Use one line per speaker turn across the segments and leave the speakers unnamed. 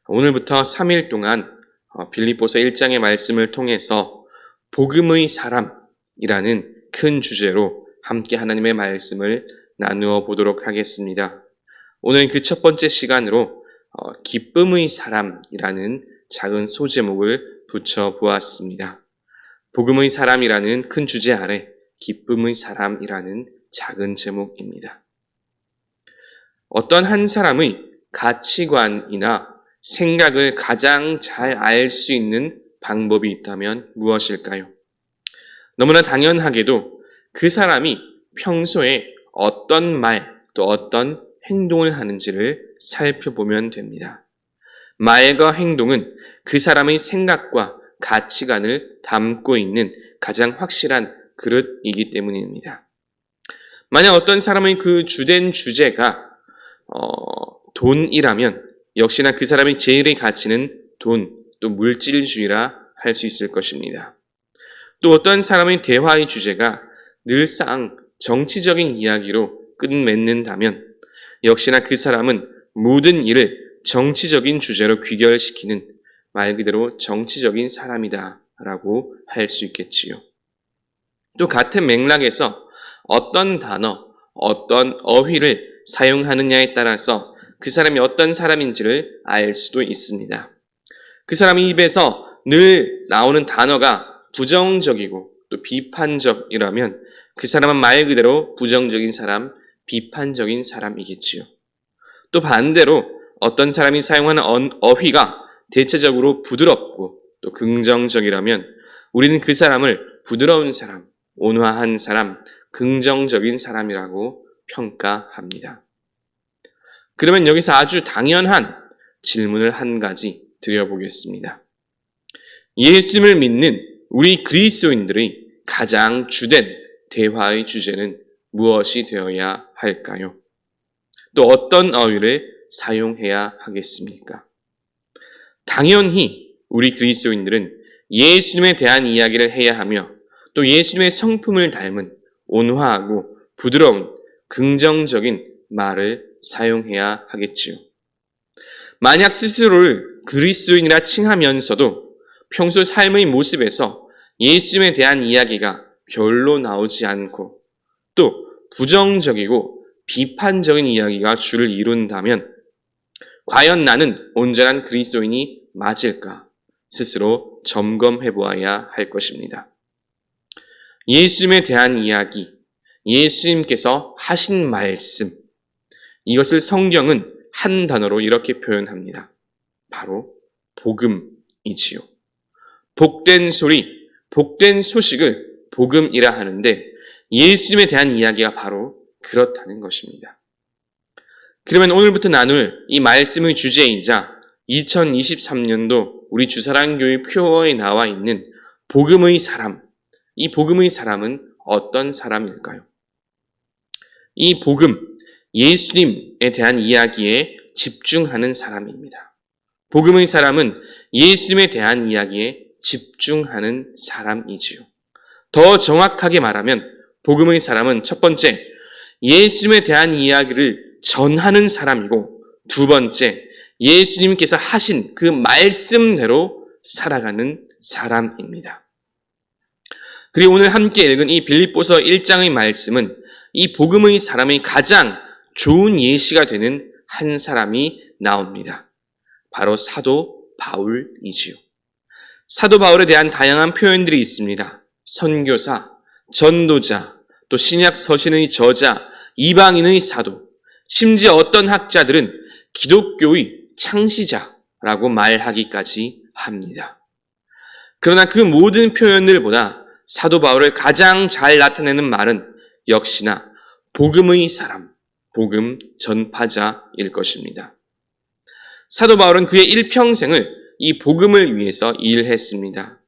오늘부터 3일 동안 빌립보서 1장의 말씀을 통해서 복음의 사람이라는 큰 주제로 함께 하나님의 말씀을 나누어 보도록 하겠습니다. 오늘 그 첫 번째 시간으로 기쁨의 사람이라는 작은 소제목을 붙여 보았습니다. 복음의 사람이라는 큰 주제 아래 기쁨의 사람이라는 작은 제목입니다. 어떤 한 사람의 가치관이나 생각을 가장 잘 알 수 있는 방법이 있다면 무엇일까요? 너무나 당연하게도 그 사람이 평소에 어떤 말 또 어떤 행동을 하는지를 살펴보면 됩니다. 말과 행동은 그 사람의 생각과 가치관을 담고 있는 가장 확실한 그릇이기 때문입니다. 만약 어떤 사람의 그 주된 주제가 돈이라면 역시나 그 사람의 제일의 가치는 돈, 또 물질주의라 할 수 있을 것입니다. 또 어떤 사람의 대화의 주제가 늘상 정치적인 이야기로 끝맺는다면 역시나 그 사람은 모든 일을 정치적인 주제로 귀결시키는 말 그대로 정치적인 사람이다라고 할 수 있겠지요. 또 같은 맥락에서 어떤 단어, 어떤 어휘를 사용하느냐에 따라서 그 사람이 어떤 사람인지를 알 수도 있습니다. 그 사람의 입에서 늘 나오는 단어가 부정적이고 또 비판적이라면 그 사람은 말 그대로 부정적인 사람, 비판적인 사람이겠지요. 또 반대로 어떤 사람이 사용하는 어휘가 대체적으로 부드럽고 또 긍정적이라면 우리는 그 사람을 부드러운 사람, 온화한 사람, 긍정적인 사람이라고 평가합니다. 그러면 여기서 아주 당연한 질문을 한 가지 드려보겠습니다. 예수님을 믿는 우리 그리스도인들의 가장 주된 대화의 주제는 무엇이 되어야 할까요? 또 어떤 어휘를 사용해야 하겠습니까? 당연히 우리 그리스도인들은 예수님에 대한 이야기를 해야 하며 또 예수님의 성품을 닮은 온화하고 부드러운 긍정적인 말을 사용해야 하겠지요. 만약 스스로를 그리스도인이라 칭하면서도 평소 삶의 모습에서 예수님에 대한 이야기가 별로 나오지 않고 또 부정적이고 비판적인 이야기가 주를 이룬다면 과연 나는 온전한 그리스도인이 맞을까 스스로 점검해 보아야 할 것입니다. 예수님에 대한 이야기, 예수님께서 하신 말씀, 이것을 성경은 한 단어로 이렇게 표현합니다. 바로 복음이지요. 복된 소리, 복된 소식을 복음이라 하는데 예수님에 대한 이야기가 바로 그렇다는 것입니다. 그러면 오늘부터 나눌 이 말씀의 주제이자 2023년도 우리 주사랑교회 표어에 나와 있는 복음의 사람, 이 복음의 사람은 어떤 사람일까요? 이 복음, 예수님에 대한 이야기에 집중하는 사람입니다. 복음의 사람은 예수님에 대한 이야기에 집중하는 사람이지요. 더 정확하게 말하면 복음의 사람은 첫 번째, 예수님에 대한 이야기를 전하는 사람이고 두 번째, 예수님께서 하신 그 말씀대로 살아가는 사람입니다. 그리고 오늘 함께 읽은 이 빌립보서 1장의 말씀은 이 복음의 사람의 가장 좋은 예시가 되는 한 사람이 나옵니다. 바로 사도 바울이지요. 사도 바울에 대한 다양한 표현들이 있습니다. 선교사, 전도자, 또 신약 서신의 저자, 이방인의 사도, 심지어 어떤 학자들은 기독교의 창시자라고 말하기까지 합니다. 그러나 그 모든 표현들보다 사도 바울을 가장 잘 나타내는 말은 역시나 복음의 사람, 복음 전파자일 것입니다. 사도 바울은 그의 일평생을 이 복음을 위해서 일했습니다.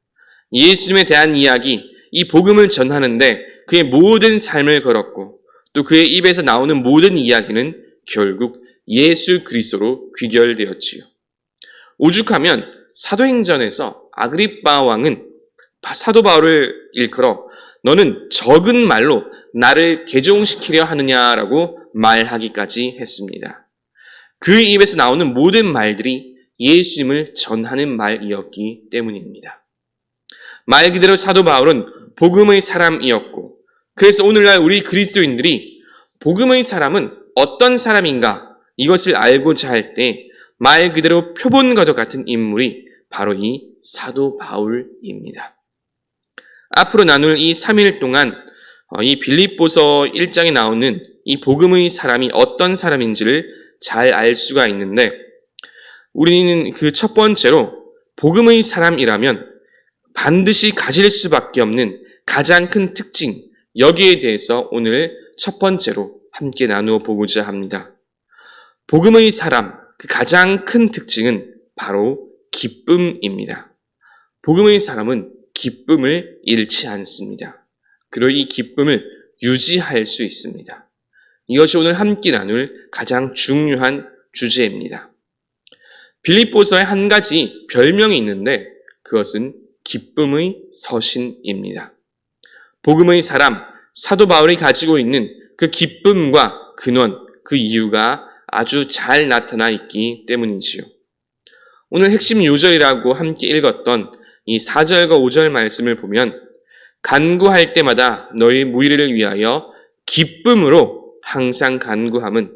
예수님에 대한 이야기, 이 복음을 전하는데 그의 모든 삶을 걸었고 또 그의 입에서 나오는 모든 이야기는 결국 예수 그리스도로 귀결되었지요. 오죽하면 사도행전에서 아그리빠 왕은 사도 바울을 일컬어 너는 적은 말로 나를 개종시키려 하느냐라고 말하기까지 했습니다. 그 입에서 나오는 모든 말들이 예수님을 전하는 말이었기 때문입니다. 말 그대로 사도 바울은 복음의 사람이었고, 그래서 오늘날 우리 그리스도인들이 복음의 사람은 어떤 사람인가 이것을 알고자 할 때 말 그대로 표본과도 같은 인물이 바로 이 사도 바울입니다. 앞으로 나눌 이 3일 동안 이 빌립보서 1장에 나오는 이 복음의 사람이 어떤 사람인지를 잘 알 수가 있는데, 우리는 그 첫 번째로 복음의 사람이라면 반드시 가질 수밖에 없는 가장 큰 특징, 여기에 대해서 오늘 첫 번째로 함께 나누어 보고자 합니다. 복음의 사람, 그 가장 큰 특징은 바로 기쁨입니다. 복음의 사람은 기쁨을 잃지 않습니다. 그리고 이 기쁨을 유지할 수 있습니다. 이것이 오늘 함께 나눌 가장 중요한 주제입니다. 빌립보서에 한 가지 별명이 있는데 그것은 기쁨의 서신입니다. 복음의 사람, 사도 바울이 가지고 있는 그 기쁨과 근원, 그 이유가 아주 잘 나타나 있기 때문이지요. 오늘 핵심 요절이라고 함께 읽었던 이 4절과 5절 말씀을 보면 간구할 때마다 너희 무리를 위하여 기쁨으로 항상 간구함은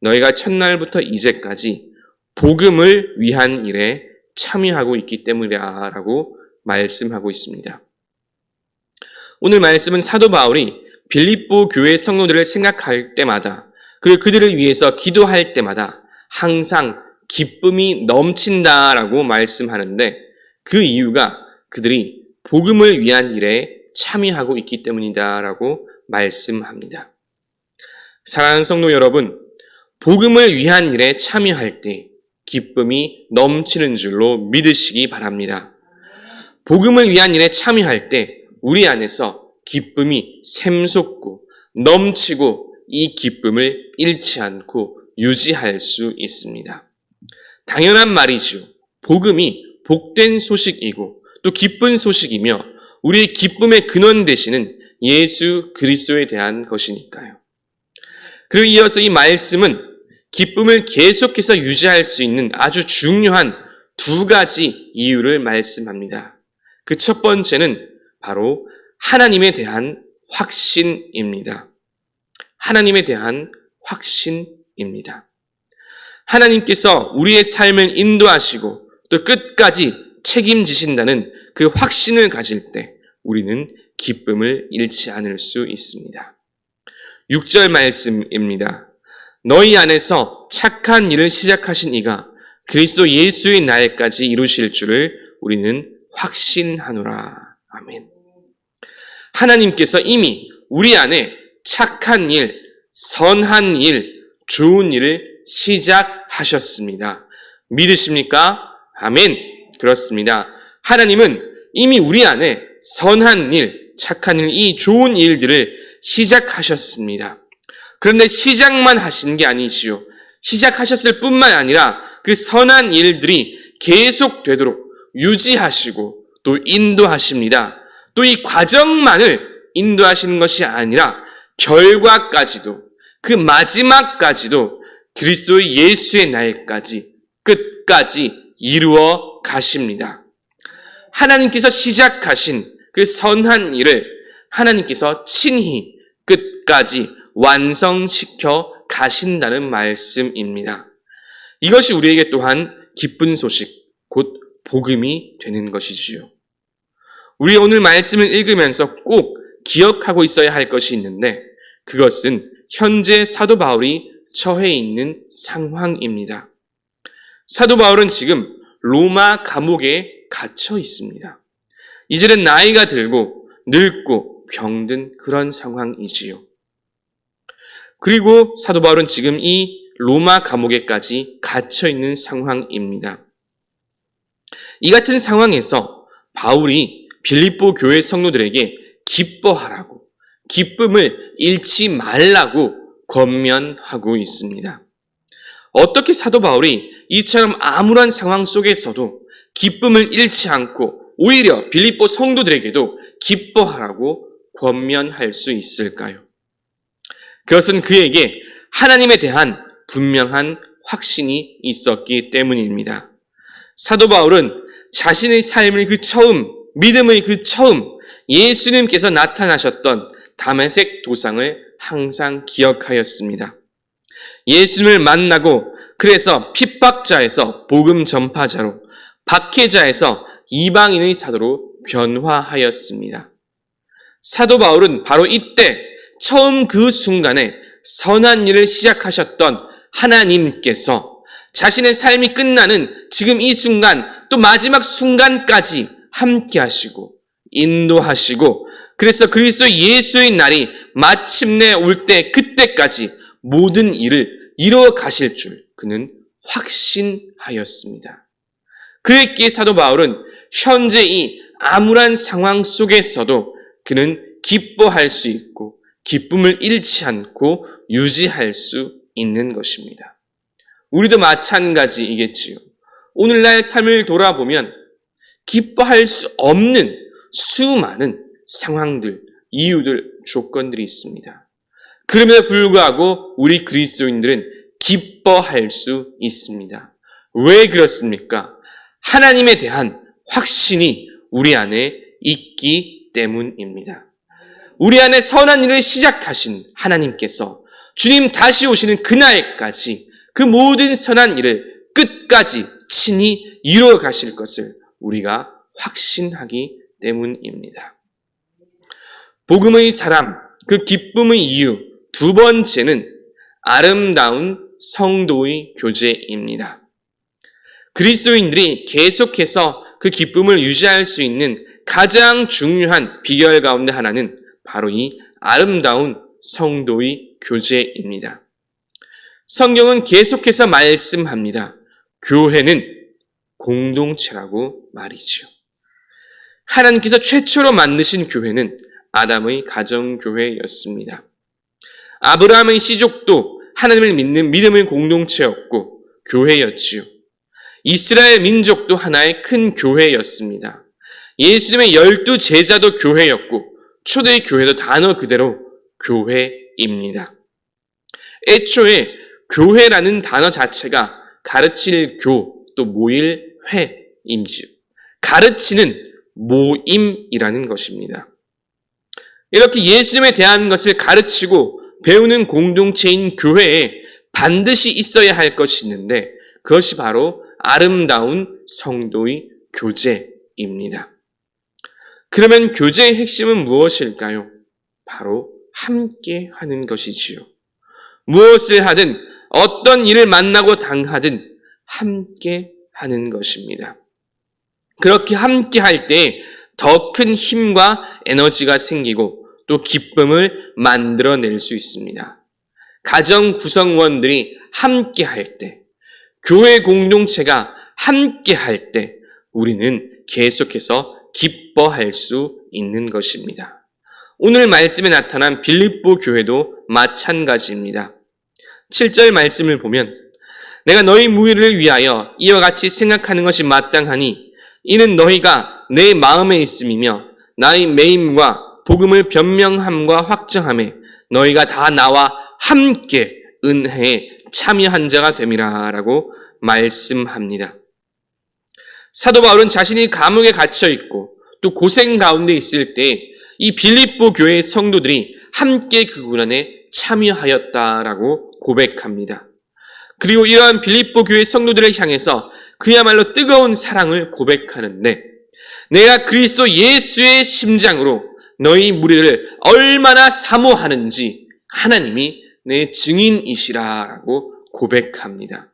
너희가 첫날부터 이제까지 복음을 위한 일에 참여하고 있기 때문이라고 말씀하고 있습니다. 오늘 말씀은 사도 바울이 빌립보 교회 성도들을 생각할 때마다, 그리고 그들을 위해서 기도할 때마다 항상 기쁨이 넘친다라고 말씀하는데, 그 이유가 그들이 복음을 위한 일에 참여하고 있기 때문이다라고 말씀합니다. 사랑하는 성도 여러분, 복음을 위한 일에 참여할 때 기쁨이 넘치는 줄로 믿으시기 바랍니다. 복음을 위한 일에 참여할 때 우리 안에서 기쁨이 샘솟고 넘치고 이 기쁨을 잃지 않고 유지할 수 있습니다. 당연한 말이죠. 복음이 복된 소식이고 또 기쁜 소식이며 우리의 기쁨의 근원 되시는 예수 그리스도에 대한 것이니까요. 그리고 이어서 이 말씀은 기쁨을 계속해서 유지할 수 있는 아주 중요한 두 가지 이유를 말씀합니다. 그 첫 번째는 바로 하나님에 대한 확신입니다. 하나님에 대한 확신입니다. 하나님께서 우리의 삶을 인도하시고 또 끝까지 책임지신다는 그 확신을 가질 때 우리는 기쁨을 잃지 않을 수 있습니다. 6절 말씀입니다. 너희 안에서 착한 일을 시작하신 이가 그리스도 예수의 날까지 이루실 줄을 우리는 확신하노라. 아멘. 하나님께서 이미 우리 안에 착한 일, 선한 일, 좋은 일을 시작하셨습니다. 믿으십니까? 아멘. 그렇습니다. 하나님은 이미 우리 안에 선한 일, 착한 일, 이 좋은 일들을 시작하셨습니다. 그런데 시작만 하신 게 아니지요. 시작하셨을 뿐만 아니라 그 선한 일들이 계속되도록 유지하시고 또 인도하십니다. 또 이 과정만을 인도하시는 것이 아니라 결과까지도, 그 마지막까지도 그리스도 예수의 날까지 끝까지 이루어 가십니다. 하나님께서 시작하신 그 선한 일을 하나님께서 친히 끝까지 완성시켜 가신다는 말씀입니다. 이것이 우리에게 또한 기쁜 소식, 곧 복음이 되는 것이지요. 우리 오늘 말씀을 읽으면서 꼭 기억하고 있어야 할 것이 있는데 그것은 현재 사도 바울이 처해 있는 상황입니다. 사도 바울은 지금 로마 감옥에 갇혀 있습니다. 이제는 나이가 들고 늙고 병든 그런 상황이지요. 그리고 사도 바울은 지금 이 로마 감옥에까지 갇혀 있는 상황입니다. 이 같은 상황에서 바울이 빌립보 교회 성도들에게 기뻐하라고, 기쁨을 잃지 말라고 권면하고 있습니다. 어떻게 사도 바울이 이처럼 암울한 상황 속에서도 기쁨을 잃지 않고 오히려 빌립보 성도들에게도 기뻐하라고 권면할 수 있을까요? 그것은 그에게 하나님에 대한 분명한 확신이 있었기 때문입니다. 사도 바울은 자신의 삶의 그 처음, 믿음의 그 처음, 예수님께서 나타나셨던 다메섹 도상을 항상 기억하였습니다. 예수님을 만나고 그래서 핍박자에서 복음 전파자로, 박해자에서 이방인의 사도로 변화하였습니다. 사도 바울은 바로 이때 처음 그 순간에 선한 일을 시작하셨던 하나님께서 자신의 삶이 끝나는 지금 이 순간 또 마지막 순간까지 함께 하시고 인도하시고 그래서 그리스도 예수의 날이 마침내 올 때 그때까지 모든 일을 이루어 가실 줄 그는 확신하였습니다. 그랬기에 사도 바울은 현재 이 암울한 상황 속에서도 그는 기뻐할 수 있고 기쁨을 잃지 않고 유지할 수 있는 것입니다. 우리도 마찬가지이겠지요. 오늘날 삶을 돌아보면 기뻐할 수 없는 수많은 상황들, 이유들, 조건들이 있습니다. 그럼에도 불구하고 우리 그리스도인들은 기뻐할 수 있습니다. 왜 그렇습니까? 하나님에 대한 확신이 우리 안에 있기 때문입니다. 우리 안에 선한 일을 시작하신 하나님께서 주님 다시 오시는 그날까지 그 모든 선한 일을 끝까지 친히 이루어 가실 것을 우리가 확신하기 때문입니다. 복음의 사람, 그 기쁨의 이유 두 번째는 아름다운 성도의 교제입니다. 그리스도인들이 계속해서 그 기쁨을 유지할 수 있는 가장 중요한 비결 가운데 하나는 바로 이 아름다운 성도의 교제입니다. 성경은 계속해서 말씀합니다. 교회는 공동체라고 말이죠. 하나님께서 최초로 만드신 교회는 아담의 가정교회였습니다. 아브라함의 씨족도 하나님을 믿는 믿음의 공동체였고 교회였지요. 이스라엘 민족도 하나의 큰 교회였습니다. 예수님의 12 제자도 교회였고 초대의 교회도 단어 그대로 교회입니다. 애초에 교회라는 단어 자체가 가르칠 교, 또 모일 회임지요. 가르치는 모임이라는 것입니다. 이렇게 예수님에 대한 것을 가르치고 배우는 공동체인 교회에 반드시 있어야 할 것이 있는데 그것이 바로 아름다운 성도의 교제입니다. 그러면 교제의 핵심은 무엇일까요? 바로 함께 하는 것이지요. 무엇을 하든 어떤 일을 만나고 당하든 함께 하는 것입니다. 그렇게 함께 할 때 더 큰 힘과 에너지가 생기고 또 기쁨을 만들어낼 수 있습니다. 가정 구성원들이 함께 할 때, 교회 공동체가 함께 할 때 우리는 계속해서 기뻐할 수 있는 것입니다. 오늘 말씀에 나타난 빌립보 교회도 마찬가지입니다. 7절 말씀을 보면 내가 너희 무리를 위하여 이와 같이 생각하는 것이 마땅하니 이는 너희가 내 마음에 있음이며 나의 매임과 복음을 변명함과 확정함에 너희가 다 나와 함께 은혜에 참여한 자가 됨이라 라고 말씀합니다. 사도 바울은 자신이 감옥에 갇혀 있고 또 고생 가운데 있을 때 이 빌립보 교회의 성도들이 함께 그 고난에 참여하였다라고 고백합니다. 그리고 이러한 빌립보 교회 성도들을 향해서 그야말로 뜨거운 사랑을 고백하는데 내가 그리스도 예수의 심장으로 너희 무리를 얼마나 사모하는지 하나님이 내 증인이시라라고 고백합니다.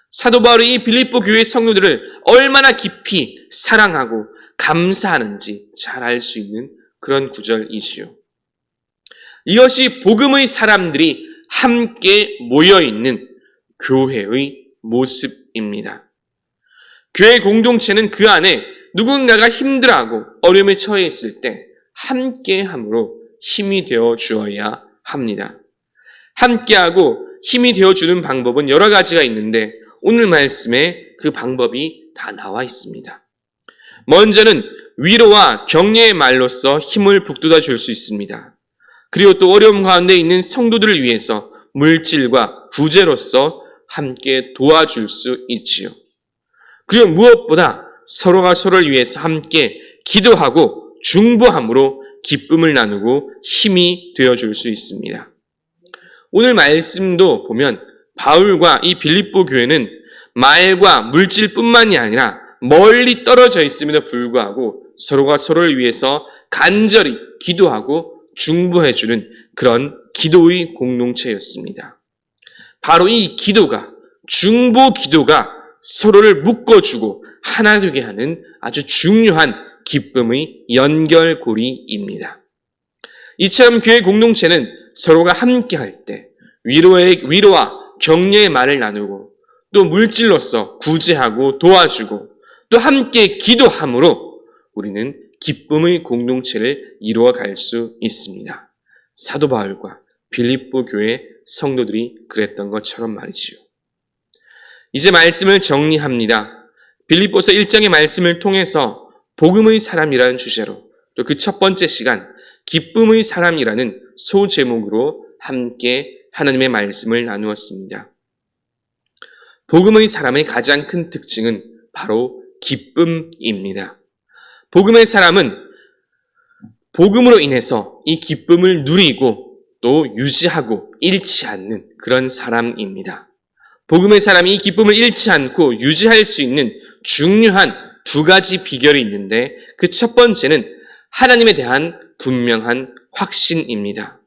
사도 바울이 이 빌립보 교회 성도들을 얼마나 깊이 사랑하고 감사하는지 잘 알 수 있는 그런 구절이지요. 이것이 복음의 사람들이 함께 모여있는 교회의 모습입니다. 교회 공동체는 그 안에 누군가가 힘들어하고 어려움에 처해 있을 때 함께함으로 힘이 되어 주어야 합니다. 함께하고 힘이 되어주는 방법은 여러 가지가 있는데 오늘 말씀에 그 방법이 다 나와 있습니다. 먼저는 위로와 격려의 말로써 힘을 북돋아 줄 수 있습니다. 그리고 또 어려움 가운데 있는 성도들을 위해서 물질과 구제로서 함께 도와줄 수 있지요. 그리고 무엇보다 서로가 서로를 위해서 함께 기도하고 중보함으로 기쁨을 나누고 힘이 되어줄 수 있습니다. 오늘 말씀도 보면 바울과 이 빌립보 교회는 말과 물질뿐만이 아니라 멀리 떨어져 있음에도 불구하고 서로가 서로를 위해서 간절히 기도하고 중보해주는 그런 기도의 공동체였습니다. 바로 이 기도가, 중보 기도가 서로를 묶어주고 하나 되게 하는 아주 중요한 기쁨의 연결고리입니다. 이처럼 교회 공동체는 서로가 함께 할 때 위로와 격려의 말을 나누고 또 물질로서 구제하고 도와주고 또 함께 기도함으로 우리는 기쁨의 공동체를 이루어갈 수 있습니다. 사도 바울과 빌립보 교회 성도들이 그랬던 것처럼 말이지요. 이제 말씀을 정리합니다. 빌립보서 1장의 말씀을 통해서 복음의 사람이라는 주제로 또 그 첫 번째 시간 기쁨의 사람이라는 소제목으로 함께 하나님의 말씀을 나누었습니다. 복음의 사람의 가장 큰 특징은 바로 기쁨입니다. 복음의 사람은 복음으로 인해서 이 기쁨을 누리고 또 유지하고 잃지 않는 그런 사람입니다. 복음의 사람이 이 기쁨을 잃지 않고 유지할 수 있는 중요한 두 가지 비결이 있는데 그 첫 번째는 하나님에 대한 분명한 확신입니다.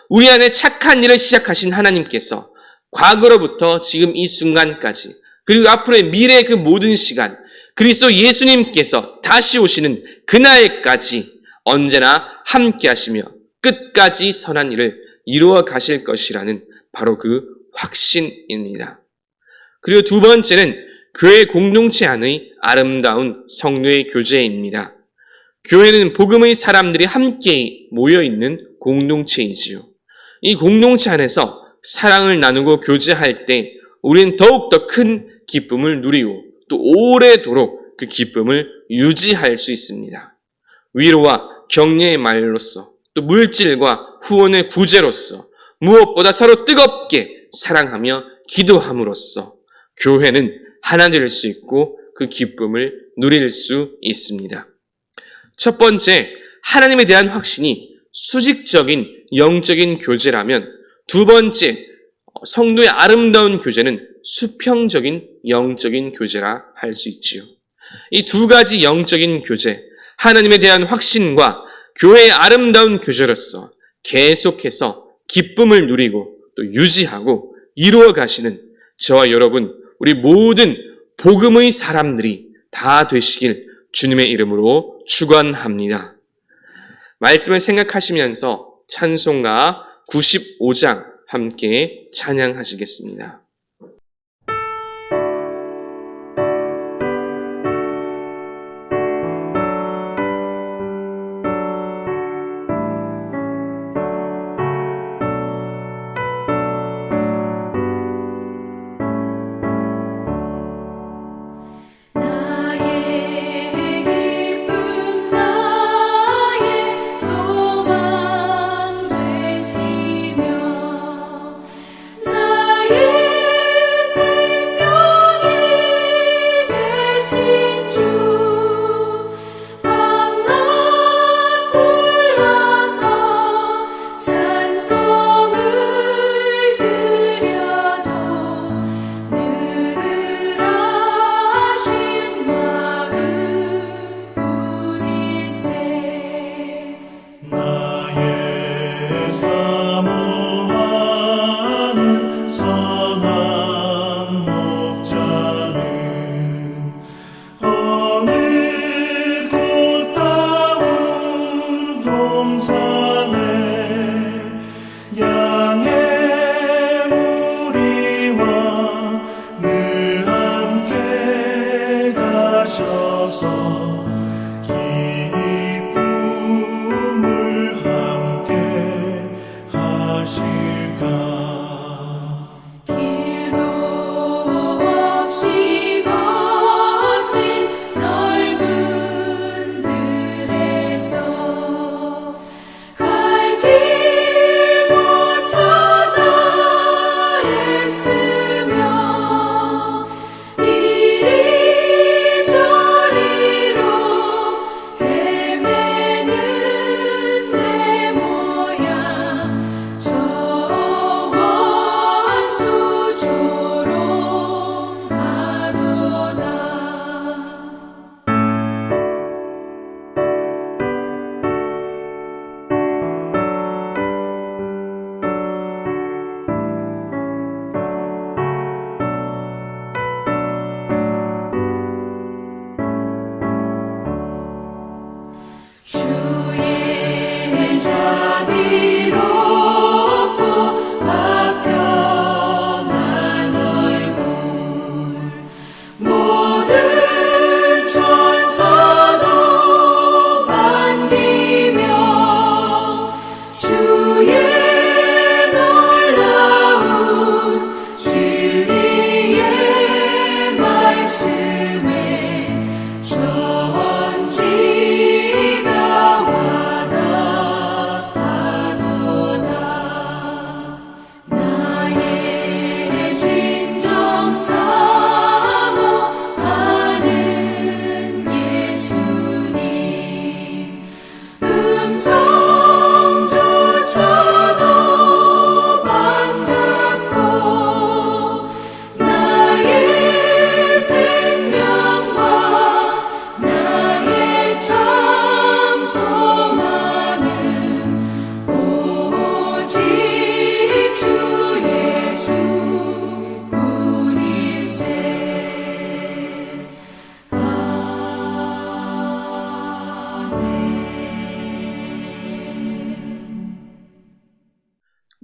우리 안에 착한 일을 시작하신 하나님께서 과거로부터 지금 이 순간까지 그리고 앞으로의 미래의 그 모든 시간 그리스도 예수님께서 다시 오시는 그날까지 언제나 함께 하시며 끝까지 선한 일을 이루어 가실 것이라는 바로 그 확신입니다. 그리고 두 번째는 교회 공동체 안의 아름다운 성도의 교제입니다. 교회는 복음의 사람들이 함께 모여있는 공동체이지요. 이 공동체 안에서 사랑을 나누고 교제할 때 우리는 더욱더 큰 기쁨을 누리고 또 오래도록 그 기쁨을 유지할 수 있습니다. 위로와 격려의 말로써 또 물질과 후원의 구제로서 무엇보다 서로 뜨겁게 사랑하며 기도함으로써 교회는 하나 될 수 있고 그 기쁨을 누릴 수 있습니다. 첫 번째, 하나님에 대한 확신이 수직적인 영적인 교제라면 두 번째, 성도의 아름다운 교제는 수평적인 영적인 교제라 할 수 있지요. 이 두 가지 영적인 교제, 하나님에 대한 확신과 교회의 아름다운 교제로서 계속해서 기쁨을 누리고 또 유지하고 이루어 가시는 저와 여러분, 우리 모든 복음의 사람들이 다 되시길 주님의 이름으로 축원합니다. 말씀을 생각하시면서 찬송가 95장 함께 찬양하시겠습니다.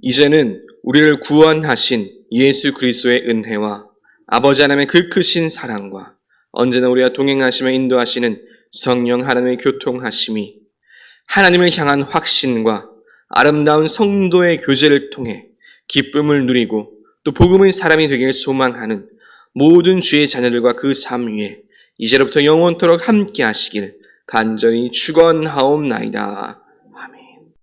이제는 우리를 구원하신 예수 그리스도의 은혜와 아버지 하나님의 그 크신 사랑과 언제나 우리와 동행하시며 인도하시는 성령 하나님의 교통하심이 하나님을 향한 확신과 아름다운 성도의 교제를 통해 기쁨을 누리고 또 복음의 사람이 되길 소망하는 모든 주의 자녀들과 그 삶 위에 이제로부터 영원토록 함께 하시길 간절히 축원하옵나이다.